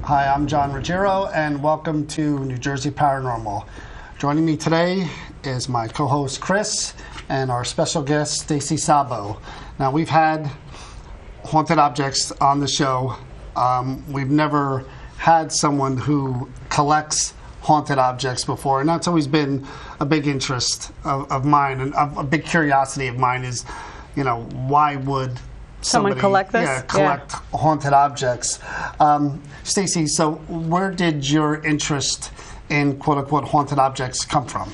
Hi, I'm John Ruggiero, and welcome to New Jersey Paranormal. Joining me today is my co-host Chris and our special guest Stacy Sabo. Now, we've had haunted objects on the show. We've never had someone who collects haunted objects before, and that's always been a big interest of mine, and a big curiosity of mine is, you know, why would someone collect this? Yeah, collect haunted objects. Stacy, so where did your interest in quote-unquote haunted objects come from?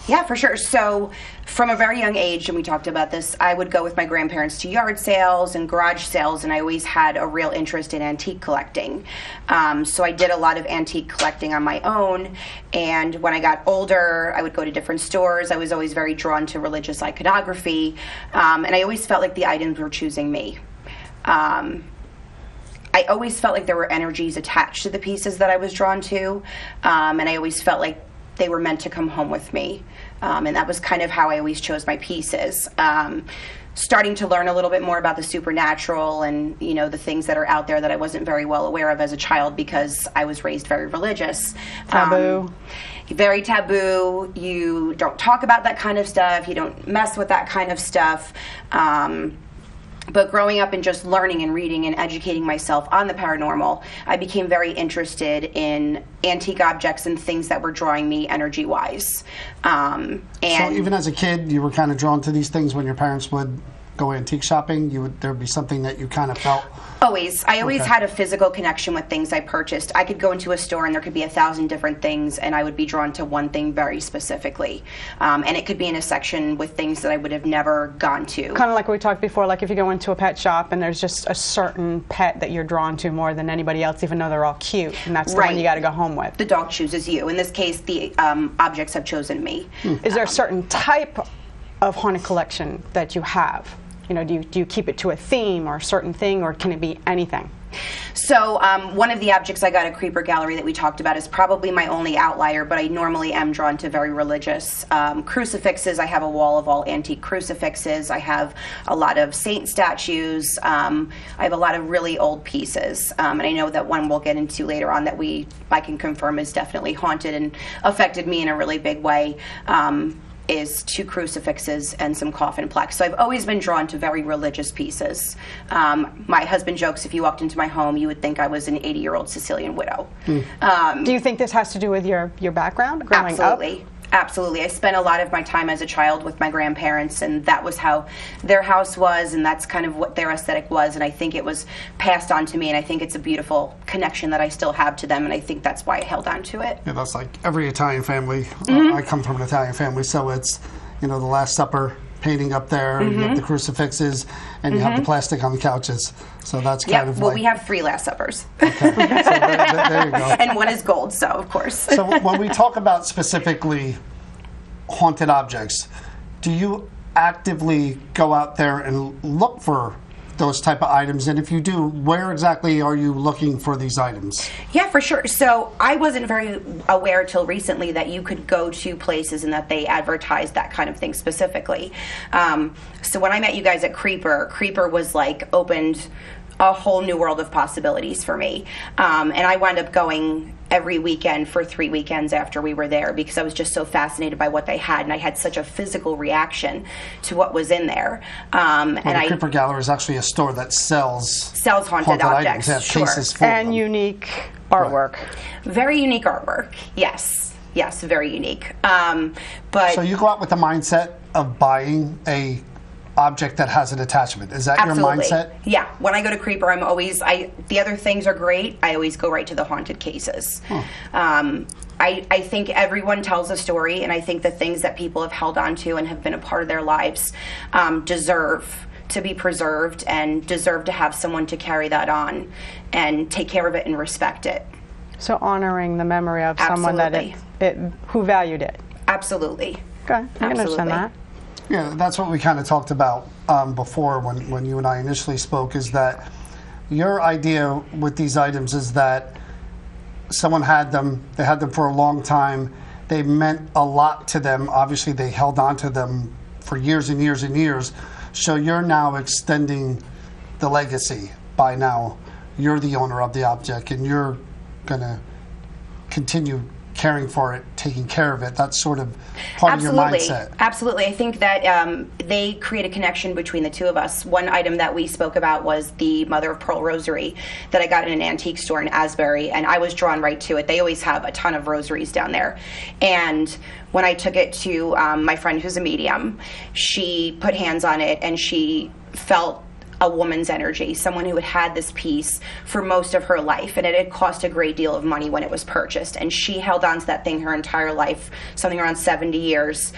Yeah, for sure. So from a very young age, and we talked about this, I would go with my grandparents to yard sales and garage sales, and I always had a real interest in antique collecting. So I did a lot of antique collecting on my own, and when I got older, I would go to different stores. I was always very drawn to religious iconography, and I always felt like the items were choosing me. I always felt like there were energies attached to the pieces that I was drawn to, and I always felt like they were meant to come home with me. And that was kind of how I always chose my pieces. Starting to learn a little bit more about the supernatural and, you know, the things that are out there that I wasn't very well aware of as a child because I was raised very religious. Taboo. Very taboo. You don't talk about that kind of stuff. You don't mess with that kind of stuff. But growing up and just learning and reading and educating myself on the paranormal, I became very interested in antique objects and things that were drawing me energy-wise. So even as a kid, you were kind of drawn to these things when your parents would go antique shopping? There'd be something that you kind of felt? Always. I always had a physical connection with things I purchased. I could go into a store and there could be 1,000 different things, and I would be drawn to one thing very specifically. And it could be in a section with things that I would have never gone to. Kind of like we talked before, like if you go into a pet shop and there's just a certain pet that you're drawn to more than anybody else, even though they're all cute, and that's the one you got to go home with. The dog chooses you. In this case, the objects have chosen me. Is there a certain type of haunted collection that you have? You know, do you keep it to a theme or a certain thing, or can it be anything? So one of the objects I got at Creeper Gallery that we talked about is probably my only outlier, but I normally am drawn to very religious crucifixes. I have a wall of all antique crucifixes. I have a lot of saint statues. I have a lot of really old pieces. And I know that one we'll get into later on that I can confirm is definitely haunted and affected me in a really big way. Is 2 crucifixes and some coffin plaques. So I've always been drawn to very religious pieces. My husband jokes, if you walked into my home, you would think I was an 80-year-old Sicilian widow. Do you think this has to do with your background growing up? Absolutely. I spent a lot of my time as a child with my grandparents, and that was how their house was, and that's kind of what their aesthetic was, and I think it was passed on to me, and I think it's a beautiful connection that I still have to them, and I think that's why I held on to it. Yeah, that's like every Italian family. I come from an Italian family, so it's, you know, the Last Supper painting up there, you have the crucifixes, and you have the plastic on the couches. So that's kind of well, we have 3 Last Suppers. Okay. So there you go. And one is gold, so of course. So when we talk about specifically haunted objects, do you actively go out there and look for those type of items? And if you do, where exactly are you looking for these items? Yeah, for sure. So I wasn't very aware till recently that you could go to places and that they advertised that kind of thing specifically. So when I met you guys at Creeper was like opened a whole new world of possibilities for me. And I wound up going every weekend for 3 weekends after we were there because I was just so fascinated by what they had, and I had such a physical reaction to what was in there. The Creeper Gallery is actually a store that sells haunted objects. Items, cases full and unique artwork. Right. Very unique artwork, yes, very unique. But so you go out with the mindset of buying a object that has an attachment. Is that Absolutely. Your mindset? Yeah. When I go to Creeper, I'm always, the other things are great. I always go right to the haunted cases. I think everyone tells a story, and I think the things that people have held on to and have been a part of their lives deserve to be preserved and deserve to have someone to carry that on and take care of it and respect it. So honoring the memory of someone that who valued it. Absolutely. Okay, I can understand that. Yeah, that's what we kind of talked about before when you and I initially spoke, is that your idea with these items is that someone had them, they had them for a long time, they meant a lot to them, obviously they held on to them for years and years and years, so you're now extending the legacy by now. You're the owner of the object, and you're going to continue caring for it, taking care of it. That's sort of part of your mindset. Absolutely. I think that they create a connection between the two of us. One item that we spoke about was the mother of pearl rosary that I got in an antique store in Asbury, and I was drawn right to it. They always have a ton of rosaries down there. And when I took it to my friend who's a medium, she put hands on it and she felt a woman's energy, someone who had had this piece for most of her life, and it had cost a great deal of money when it was purchased, and she held on to that thing her entire life, something around 70 years,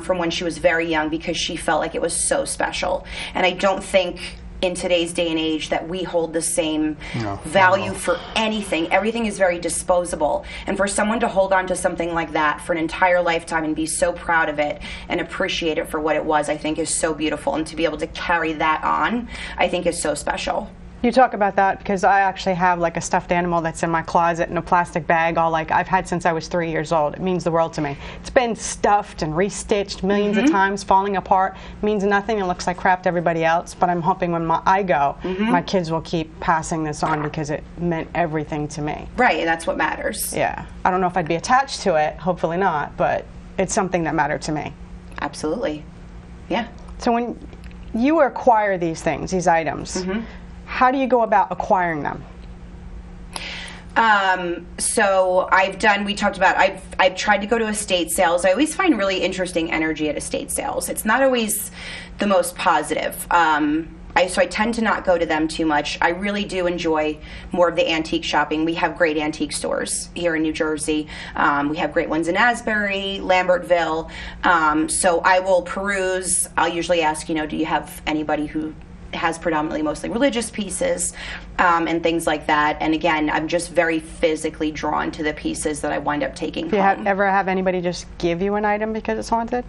from when she was very young, because she felt like it was so special. And I don't think in today's day and age that we hold the same value for anything. Everything is very disposable. And for someone to hold on to something like that for an entire lifetime and be so proud of it and appreciate it for what it was, I think is so beautiful. And to be able to carry that on, I think is so special. You talk about that because I actually have like a stuffed animal that's in my closet in a plastic bag, all like I've had since I was 3 years old. It means the world to me. It's been stuffed and restitched millions of times, falling apart. It means nothing. It looks like crap to everybody else, but I'm hoping when I go, my kids will keep passing this on because it meant everything to me. Right, and that's what matters. Yeah. I don't know if I'd be attached to it, hopefully not, but it's something that mattered to me. Absolutely. Yeah. So when you acquire these things, these items, how do you go about acquiring them? So we talked about, I've tried to go to estate sales. I always find really interesting energy at estate sales. It's not always the most positive. So I tend to not go to them too much. I really do enjoy more of the antique shopping. We have great antique stores here in New Jersey. We have great ones in Asbury, Lambertville. So I will peruse. I'll usually ask, do you have anybody who has predominantly mostly religious pieces and things like that. And again, I'm just very physically drawn to the pieces that I wind up taking home. Ever have anybody just give you an item because it's haunted?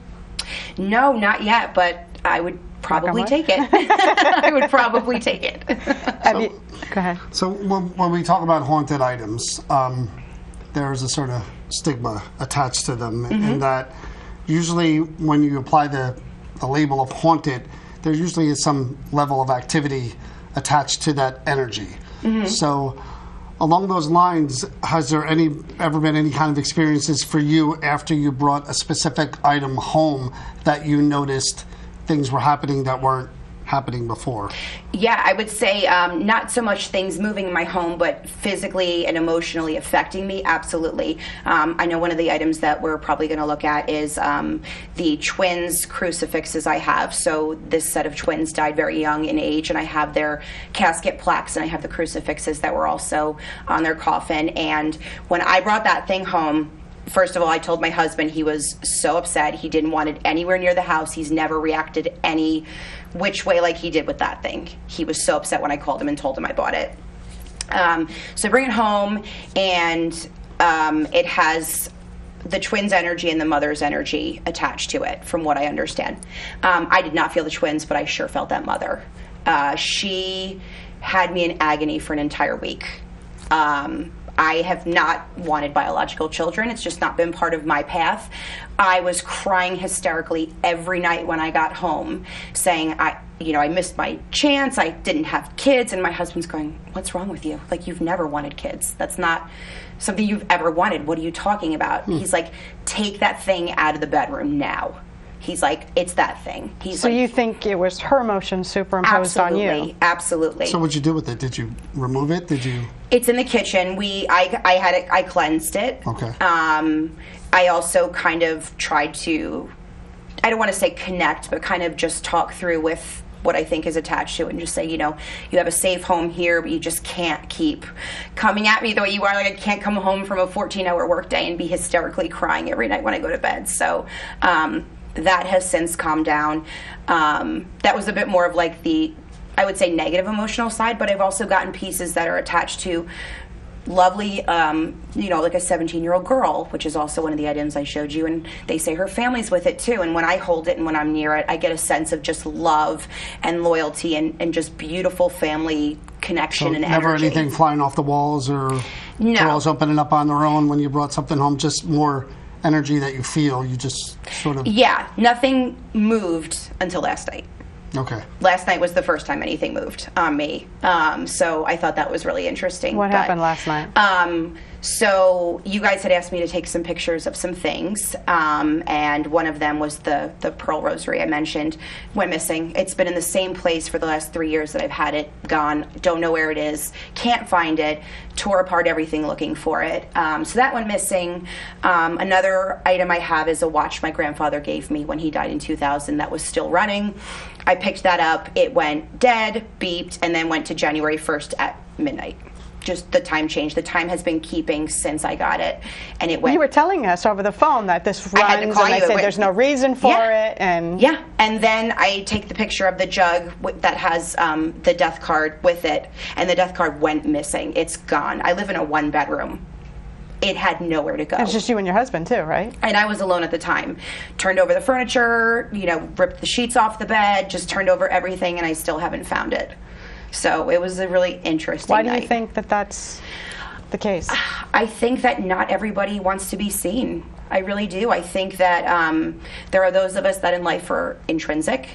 No, not yet, but I would probably take it. I would probably take it. Go ahead. So when we talk about haunted items, there's a sort of stigma attached to them, in that usually when you apply the label of haunted, there usually is some level of activity attached to that energy. So along those lines, has there ever been any kind of experiences for you after you brought a specific item home that you noticed things were happening that weren't happening before? Yeah, I would say not so much things moving in my home, but physically and emotionally affecting me, absolutely. I know one of the items that we're probably going to look at is the twins crucifixes I have. So this set of twins died very young in age, and I have their casket plaques, and I have the crucifixes that were also on their coffin. And when I brought that thing home, first of all, I told my husband. He was so upset. He didn't want it anywhere near the house. He's never reacted any which way like he did with that thing. He was so upset when I called him and told him I bought it. So I bring it home, and it has the twins' energy and the mother's energy attached to it, from what I understand. I did not feel the twins, but I sure felt that mother. She had me in agony for an entire week. I have not wanted biological children. It's just not been part of my path. I was crying hysterically every night when I got home, saying, I missed my chance. I didn't have kids. And my husband's going, what's wrong with you? Like, you've never wanted kids. That's not something you've ever wanted. What are you talking about? He's like, take that thing out of the bedroom now. He's like, it's that thing. So you think it was her emotion superimposed on you? Absolutely. So what'd you do with it? Did you remove it? Did you? It's in the kitchen. I cleansed it. Okay. I also kind of tried to, I don't want to say connect, but kind of just talk through with what I think is attached to it, and just say, you have a safe home here, but you just can't keep coming at me the way you are. Like, I can't come home from a 14-hour workday and be hysterically crying every night when I go to bed. So that has since calmed down. That was a bit more of like the, I would say, negative emotional side, but I've also gotten pieces that are attached to lovely, like a 17-year-old girl, which is also one of the items I showed you, and they say her family's with it too. And when I hold it and when I'm near it, I get a sense of just love and loyalty and just beautiful family connection and energy. Never anything flying off the walls or girls opening up on their own when you brought something home, just more energy that you feel. You just sort of... Yeah, nothing moved until last night. Okay. Last night was the first time anything moved on me. So I thought that was really interesting. What happened last night? So you guys had asked me to take some pictures of some things, and one of them was the pearl rosary I mentioned went missing. It's been in the same place for the last 3 years that I've had it gone. Don't know where it is. Can't find it. Tore apart everything looking for it. So that went missing. Another item I have is a watch my grandfather gave me when he died in 2000 that was still running. I picked that up. It went dead, beeped, and then went to January 1st at midnight. Just the time changed. The time has been keeping since I got it, and it went. You were telling us over the phone that this runs, I had to call and I you. said there's no reason for it, and yeah. And then I take the picture of the jug that has the death card with it, and the death card went missing. It's gone. I live in a 1-bedroom. It had nowhere to go. It's just you and your husband too, right? And I was alone at the time. Turned over the furniture, ripped the sheets off the bed, just turned over everything, and I still haven't found it. So it was a really interesting night. Why do you night. think that that's the case? I think that not everybody wants to be seen. I really do. I think that there are those of us that in life are intrinsic,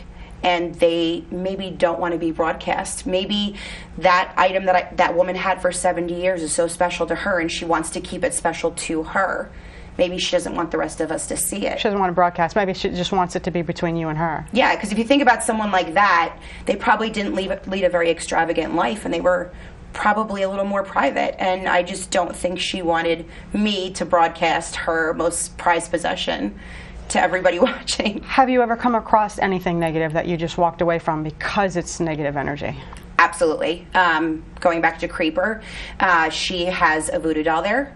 and they maybe don't want to be broadcast. Maybe that item that woman had for 70 years is so special to her, and she wants to keep it special to her. Maybe she doesn't want the rest of us to see it. She doesn't want to broadcast. Maybe she just wants it to be between you and her. Yeah, because if you think about someone like that, they probably didn't lead a very extravagant life, and they were probably a little more private. And I just don't think she wanted me to broadcast her most prized possession to everybody watching. Have you ever come across anything negative that you just walked away from because it's negative energy? Absolutely. Going back to Creeper, she has a voodoo doll there.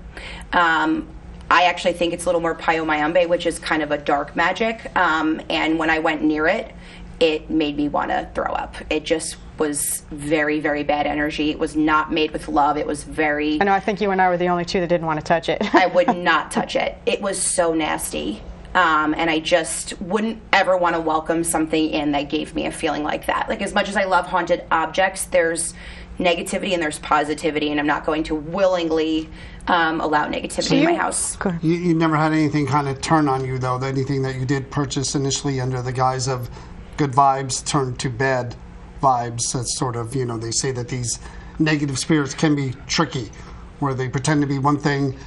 I actually think it's a little more Payomayambe, which is kind of a dark magic. And when I went near it, it made me want to throw up. It just was very, very bad energy. It was not made with love. It was very... I know, I think you and I were the only two that didn't want to touch it. I would not touch it. It was so nasty. And I just wouldn't ever want to welcome something in that gave me a feeling like that. Like, as much as I love haunted objects, there's negativity and there's positivity, and I'm not going to willingly allow negativity in my house. You never had anything kind of turn on you, though? Anything that you did purchase initially under the guise of good vibes turned to bad vibes? That's sort of, they say that these negative spirits can be tricky, where they pretend to be one thing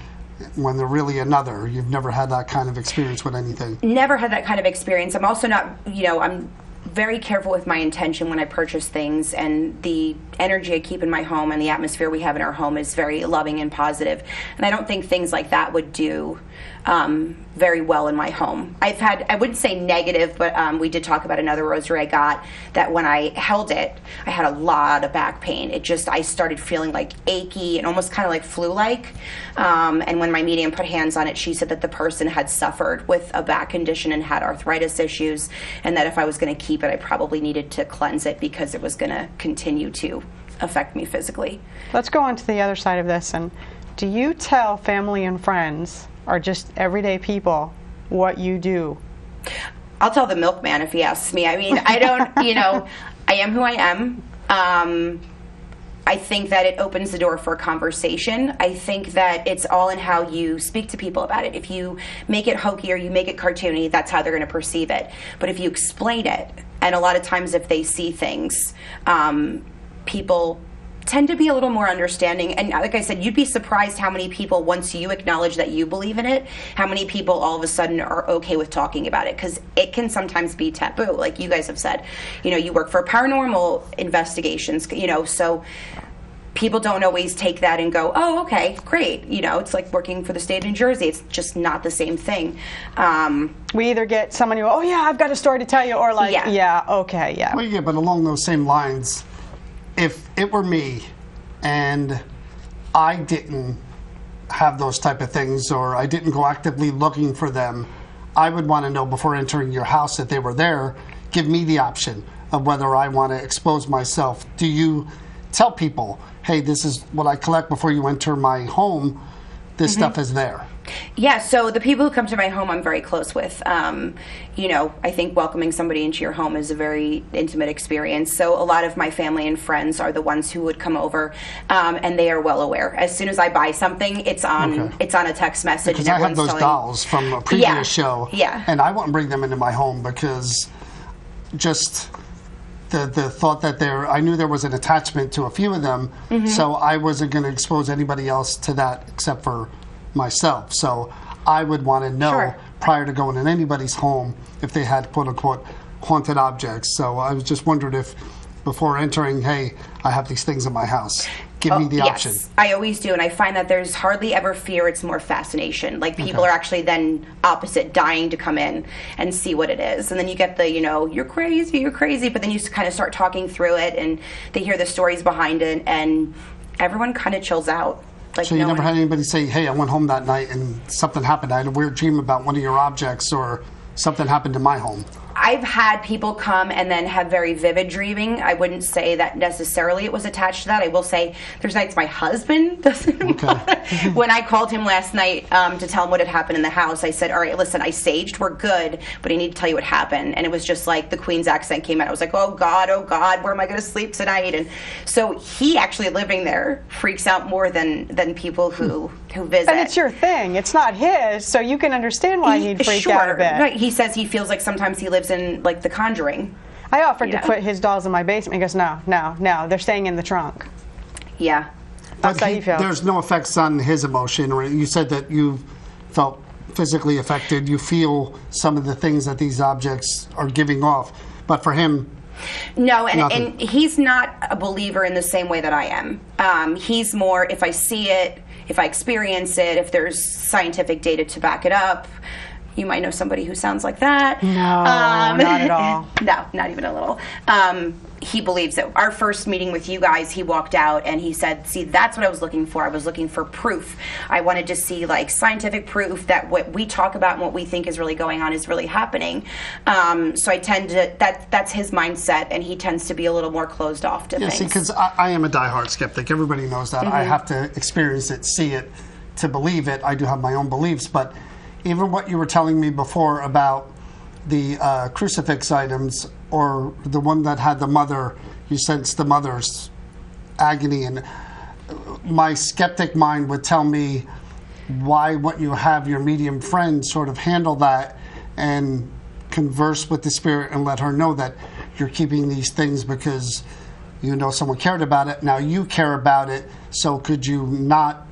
when they're really another. You've never had that kind of experience with anything? Never had that kind of experience. I'm also not, I'm very careful with my intention when I purchase things, and the energy I keep in my home and the atmosphere we have in our home is very loving and positive. And I don't think things like that would do very well in my home. I've had, I wouldn't say negative, but we did talk about another rosary I got that when I held it, I had a lot of back pain. I started feeling like achy and almost kind of like flu-like. And when my medium put hands on it, she said that the person had suffered with a back condition and had arthritis issues, and that if I was going to keep it, I probably needed to cleanse it because it was going to continue to affect me physically. Let's go on to the other side of this. And do you tell family and friends, or just everyday people, what you do? I'll tell the milkman if he asks me. I mean, I don't, I am who I am. I think that it opens the door for a conversation. I think that it's all in how you speak to people about it. If you make it hokey or you make it cartoony, that's how they're going to perceive it. But if you explain it, and a lot of times if they see things, people tend to be a little more understanding. And like I said, you'd be surprised how many people, once you acknowledge that you believe in it, how many people all of a sudden are okay with talking about it, because it can sometimes be taboo, like you guys have said. You work for paranormal investigations, so people don't always take that and go, oh, okay, great. It's like working for the state of New Jersey. It's just not the same thing. We either get someone who, oh yeah, I've got a story to tell you, or like, yeah okay, yeah. Well, yeah, but along those same lines, if it were me and I didn't have those type of things, or I didn't go actively looking for them, I would want to know before entering your house that they were there. Give me the option of whether I want to expose myself. Do you tell people, hey, this is what I collect before you enter my home? This stuff is there. Yeah, so the people who come to my home I'm very close with. I think welcoming somebody into your home is a very intimate experience. So a lot of my family and friends are the ones who would come over, and they are well aware. As soon as I buy something, it's on a text message. Because I have those dolls from a previous show, and I wouldn't bring them into my home because just the thought that I knew there was an attachment to a few of them, so I wasn't going to expose anybody else to that except for myself. So I would want to know prior to going in anybody's home if they had quote unquote haunted objects. So I was just wondering if before entering, hey, I have these things in my house. Give me the option. Yes, I always do, and I find that there's hardly ever fear. It's more fascination. Like people are actually then opposite, dying to come in and see what it is. And then you get the, you're crazy, but then you kind of start talking through it, and they hear the stories behind it, and everyone kind of chills out. Like so you never had anybody say, hey, I went home that night and something happened. I had a weird dream about one of your objects, or something happened in my home. I've had people come and then have very vivid dreaming. I wouldn't say that necessarily it was attached to that. I will say there's nights my husband doesn't When I called him last night to tell him what had happened in the house, I said, all right, listen, I saged, we're good, but I need to tell you what happened. And it was just like the Queen's accent came out. I was like, oh God, where am I going to sleep tonight? And so he actually living there freaks out more than people who visit. And it's your thing. It's not his, so you can understand why he'd freak out a bit. Right. He says he feels like sometimes he lives in like The Conjuring. I offered to put his dolls in my basement. He goes, no, they're staying in the trunk. Yeah. That's how you feel. There's no effects on his emotion, or you said that you felt physically affected. You feel some of the things that these objects are giving off, but for him, no, and he's not a believer in the same way that I am. He's more, if I see it, if I experience it, if there's scientific data to back it up. You might know somebody who sounds like that. No, not at all. No, not even a little. He believes it. Our first meeting with you guys, he walked out and he said, see, that's what I was looking for. I was looking for proof. I wanted to see like scientific proof that what we talk about and what we think is really going on is really happening. So I tend to, that's his mindset, and he tends to be a little more closed off to things. See, because I am a diehard skeptic. Everybody knows that. I have to experience it, see it, to believe it. I do have my own beliefs, but even what you were telling me before about the crucifix items, or the one that had the mother, you sensed the mother's agony, and my skeptic mind would tell me, why wouldn't you have your medium friend sort of handle that and converse with the spirit and let her know that you're keeping these things because you know someone cared about it. Now you care about it, so could you not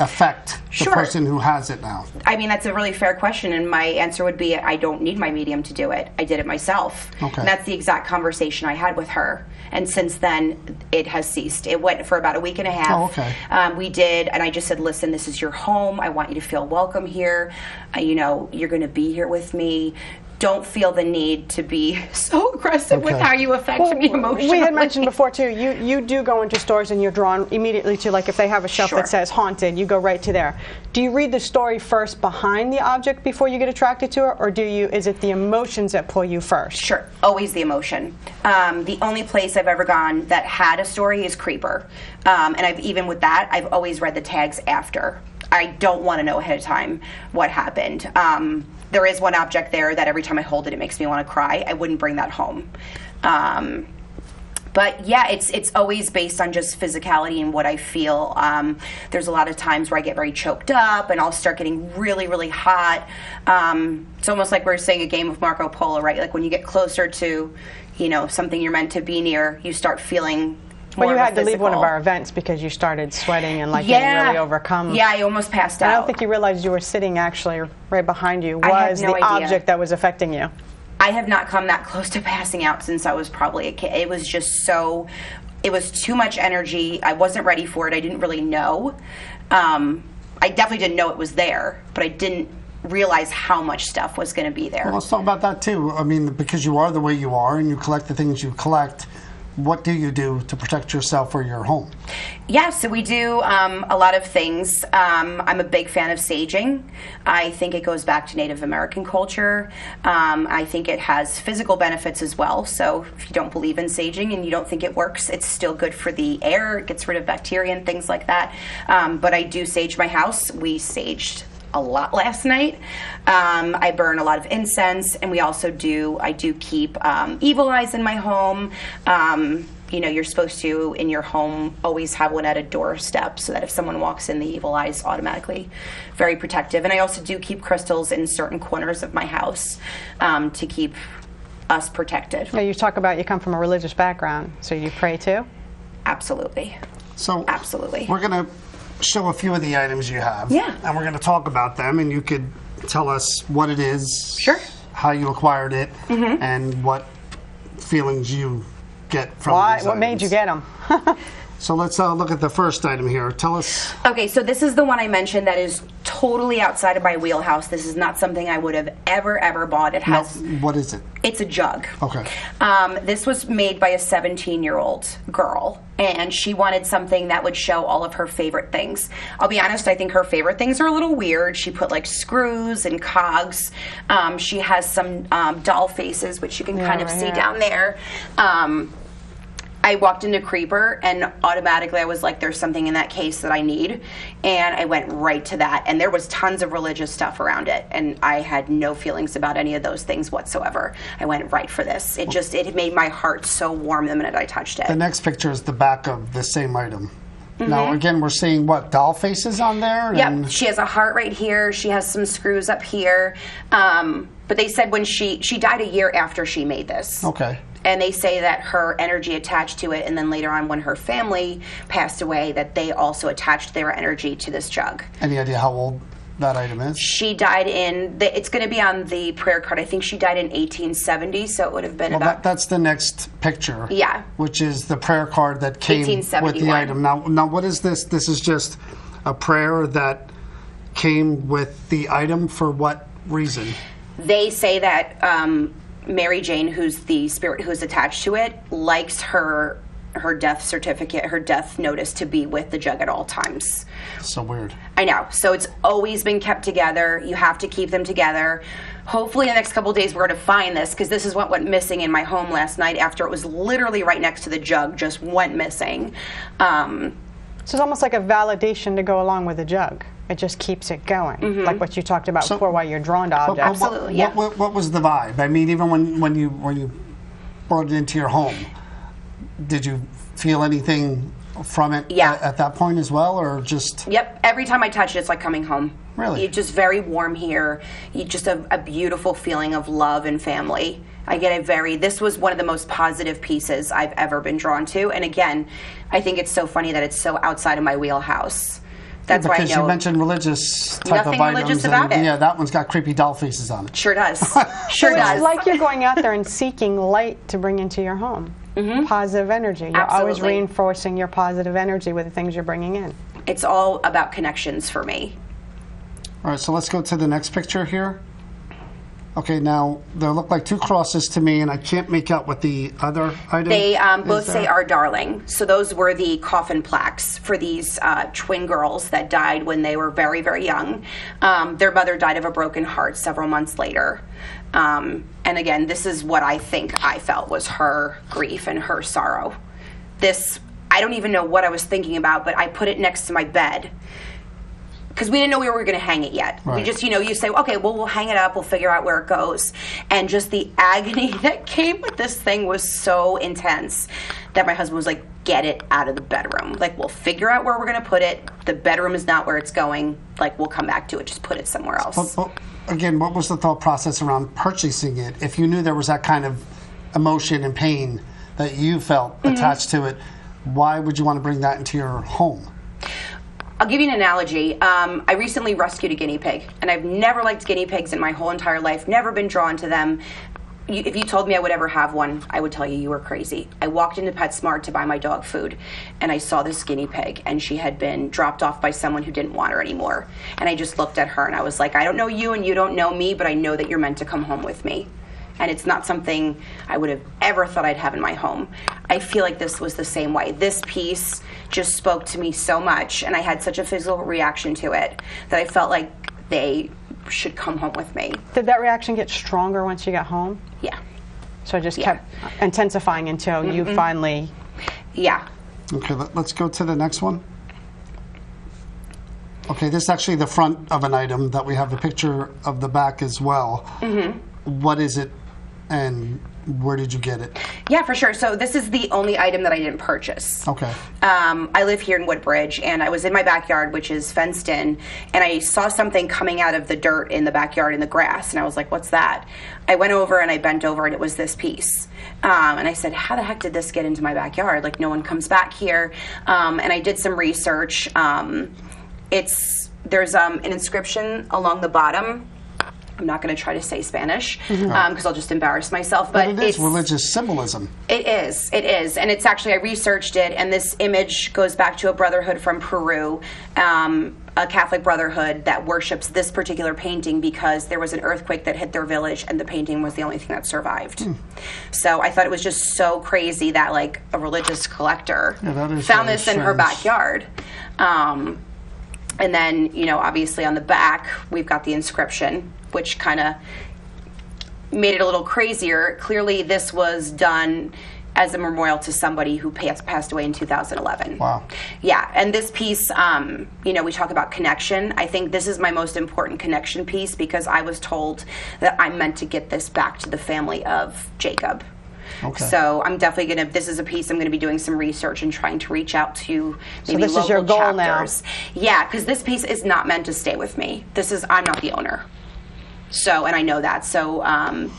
affect the person who has it now? I mean, that's a really fair question, and my answer would be, I don't need my medium to do it. I did it myself. Okay. And that's the exact conversation I had with her. And since then, it has ceased. It went for about a week and a half. Oh, okay. We did, and I just said, listen, this is your home. I want you to feel welcome here. You're going to be here with me. Don't feel the need to be so aggressive with how you affect me emotionally. We had mentioned before too, you do go into stores and you're drawn immediately to, like, if they have a shelf that says haunted, you go right to there. Do you read the story first behind the object before you get attracted to it, or is it the emotions that pull you first? Sure, always the emotion. The only place I've ever gone that had a story is Creeper. And even with that, I've always read the tags after. I don't want to know ahead of time what happened. There is one object there that every time I hold it, it makes me want to cry. I wouldn't bring that home. But yeah, it's always based on just physicality and what I feel. There's a lot of times where I get very choked up and I'll start getting really, really hot. It's almost like we're saying a game of Marco Polo, right? Like when you get closer to, something you're meant to be near, you start feeling. Well, you had to leave one of our events because you started sweating and getting really overcome. Yeah, I almost passed out. I don't think you realized you were sitting actually right behind you was the object that was affecting you. I have not come that close to passing out since I was probably a kid. It was just it was too much energy. I wasn't ready for it. I didn't really know. I definitely didn't know it was there, but I didn't realize how much stuff was going to be there. Well, let's talk about that too. I mean, because you are the way you are and you collect the things you collect, what do you do to protect yourself or your home? Yeah, so we do a lot of things. I'm a big fan of saging. I think it goes back to Native American culture. I think it has physical benefits as well. So if you don't believe in saging and you don't think it works, it's still good for the air. It gets rid of bacteria and things like that. But I do sage my house. We saged a lot last night. I burn a lot of incense, and I do keep evil eyes in my home. You're supposed to, in your home, always have one at a doorstep so that if someone walks in, the evil eyes automatically very protective. And I also do keep crystals in certain corners of my house to keep us protected. Now, you talk about you come from a religious background, so you pray too? Absolutely. So Absolutely. we're going to show a few of the items you have. Yeah. And we're going to talk about them, and you could tell us what it is. Sure. How you acquired it, and what feelings you get from these What made items. you get them? So let's look at the first item here. Tell us. Okay, so this is the one I mentioned that is totally outside of my wheelhouse. This is not something I would have ever bought. It Now, has. what is it? It's a jug. Okay. This was made by a 17-year-old girl, and she wanted something that would show all of her favorite things. I'll be honest, I think her favorite things are a little weird. She put like screws and cogs. She has some doll faces, which you can kind of right see here. down there. I walked into Creeper, and automatically I was like, there's something in that case that I need, and I went right to that. And there was tons of religious stuff around it, and I had no feelings about any of those things whatsoever. I went right for this. It made my heart so warm the minute I touched it. The next picture is the back of the same item. Now, again, we're seeing what, doll faces on there? Yep, she has a heart right here. She has some screws up here. But they said when she died a year after she made this. Okay. And they say that her energy attached to it, and then later on when her family passed away, that they also attached their energy to this jug. Any idea how old that item is? She died it's going to be on the prayer card. I think she died in 1870, so it would have been Well, about... that's the next picture. Yeah. Which is the prayer card that came with the 1871. item. Now, what is this? This is just a prayer that came with the item for what reason? They say that Mary Jane, who's the spirit who's attached to it, likes her death certificate, her death notice to be with the jug at all times. So weird. I know. So it's always been kept together. You have to keep them together. Hopefully in the next couple of days we're going to find this, because this is what went missing in my home last night after it was literally right next to the jug, just went missing. So it's almost like a validation to go along with the jug. It just keeps it going, like what you talked about before, why you're drawn to objects. Absolutely, yeah. What was the vibe? I mean, even when you brought it into your home, did you feel anything from it at that point as well, or just... Yep. Every time I touch it, it's like coming home. Really? You're just very warm here. You just have a beautiful feeling of love and family. I get this was one of the most positive pieces I've ever been drawn to. And again, I think it's so funny that it's so outside of my wheelhouse. That's why I know. Because you mentioned religious type Nothing of items. religious about it. Yeah, that one's got creepy doll faces on it. Sure does. Sure So does. it's like you're going out there and seeking light to bring into your home. Positive energy. You're always Absolutely. reinforcing your positive energy with the things you're bringing in. It's all about connections for me. All right, so let's go to the next picture here. Okay, now there look like two crosses to me, and I can't make out what the other item They is both there. say "Our Darling." So those were the coffin plaques for these twin girls that died when they were very, very young. Their mother died of a broken heart several months later. And again, this is what I think I felt was her grief and her sorrow. I don't even know what I was thinking about, but I put it next to my bed. Because we didn't know we were going to hang it yet. Right. We just, you say, okay, well, we'll hang it up. We'll figure out where it goes. And just the agony that came with this thing was so intense that my husband was like, get it out of the bedroom. Like, we'll figure out where we're going to put it. The bedroom is not where it's going. Like, we'll come back to it. Just put it somewhere else. But again, what was the thought process around purchasing it? If you knew there was that kind of emotion and pain that you felt attached to it, why would you want to bring that into your home? I'll give you an analogy. I recently rescued a guinea pig, and I've never liked guinea pigs in my whole entire life, never been drawn to them. If you told me I would ever have one, I would tell you were crazy. I walked into PetSmart to buy my dog food, and I saw this guinea pig, and she had been dropped off by someone who didn't want her anymore. And I just looked at her, and I was like, I don't know you, and you don't know me, but I know that you're meant to come home with me. And it's not something I would have ever thought I'd have in my home. I feel like this was the same way. This piece just spoke to me so much, and I had such a physical reaction to it that I felt like they should come home with me. Did that reaction get stronger once you got home? Yeah. So it just kept intensifying until you finally... Yeah. Okay, let's go to the next one. Okay, this is actually the front of an item that we have a picture of the back as well. What is it, and where did you get it? Yeah, for sure. So this is the only item that I didn't purchase. Okay. I live here in Woodbridge, and I was in my backyard, which is fenced in, and I saw something coming out of the dirt in the backyard in the grass, and I was like, what's that? I went over and I bent over, and it was this piece. And I said, how the heck did this get into my backyard? Like, no one comes back here. And I did some research. There's an inscription along the bottom. I'm not going to try to say Spanish because I'll just embarrass myself. But it's religious symbolism. It is. And it's actually, I researched it, and this image goes back to a brotherhood from Peru, a Catholic brotherhood that worships this particular painting because there was an earthquake that hit their village, and the painting was the only thing that survived. So I thought it was just so crazy that, like, a religious collector found this in her backyard. And then, you know, obviously on the back, we've got the inscription, which kind of made it a little crazier. Clearly, this was done as a memorial to somebody who passed away in 2011. Wow. Yeah, and this piece, you know, we talk about connection. I think this is my most important connection piece because I was told that I'm meant to get this back to the family of Jacob. Okay. So I'm definitely going to, this is a piece I'm going to be doing some research and trying to reach out to maybe this local is your goal chapters. Yeah, because this piece is not meant to stay with me. I'm not the owner. So, and I know that. So,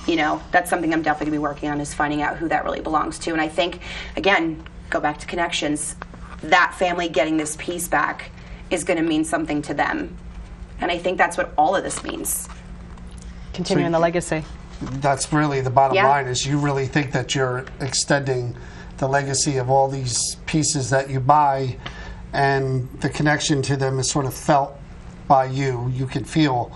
you know, that's something I'm definitely going to be working on, is finding out who that really belongs to. And I think, again, go back to connections, that family getting this piece back is going to mean something to them. And I think that's what all of this means. Continuing the legacy. That's really the bottom line, is you really think that you're extending the legacy of all these pieces that you buy, and the connection to them is sort of felt by you. You can feel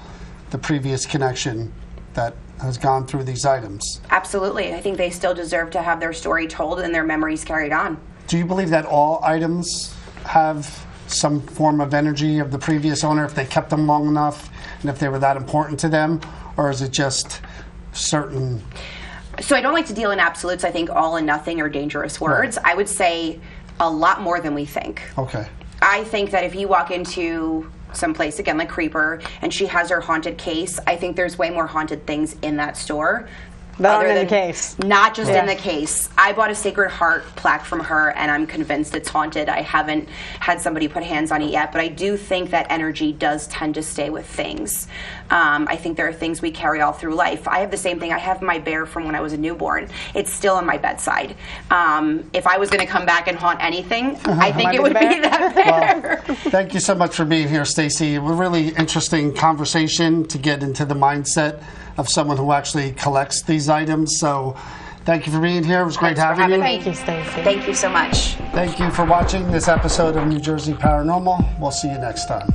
the previous connection that has gone through these items. Absolutely. I think they still deserve to have their story told and their memories carried on. Do you believe that all items have some form of energy of the previous owner if they kept them long enough and if they were that important to them? Or is it just certain? So I don't like to deal in absolutes. I think all and nothing are dangerous words. Right. I would say a lot more than we think. Okay. I think that if you walk into some place, again, like Creeper, and she has her haunted case, I think there's way more haunted things in that store. Not in the case. Not just in the case. I bought a Sacred Heart plaque from her, and I'm convinced it's haunted. I haven't had somebody put hands on it yet, but I do think that energy does tend to stay with things. I think there are things we carry all through life. I have the same thing. I have my bear from when I was a newborn. It's still on my bedside. If I was going to come back and haunt anything, I think it would be that bear. Well, thank you so much for being here, Stacy. It was a really interesting conversation to get into the mindset of someone who actually collects these items. So thank you for being here. It was great having you. Thank you, Stacy. Thank you so much. Thank you for watching this episode of New Jersey Paranormal. We'll see you next time.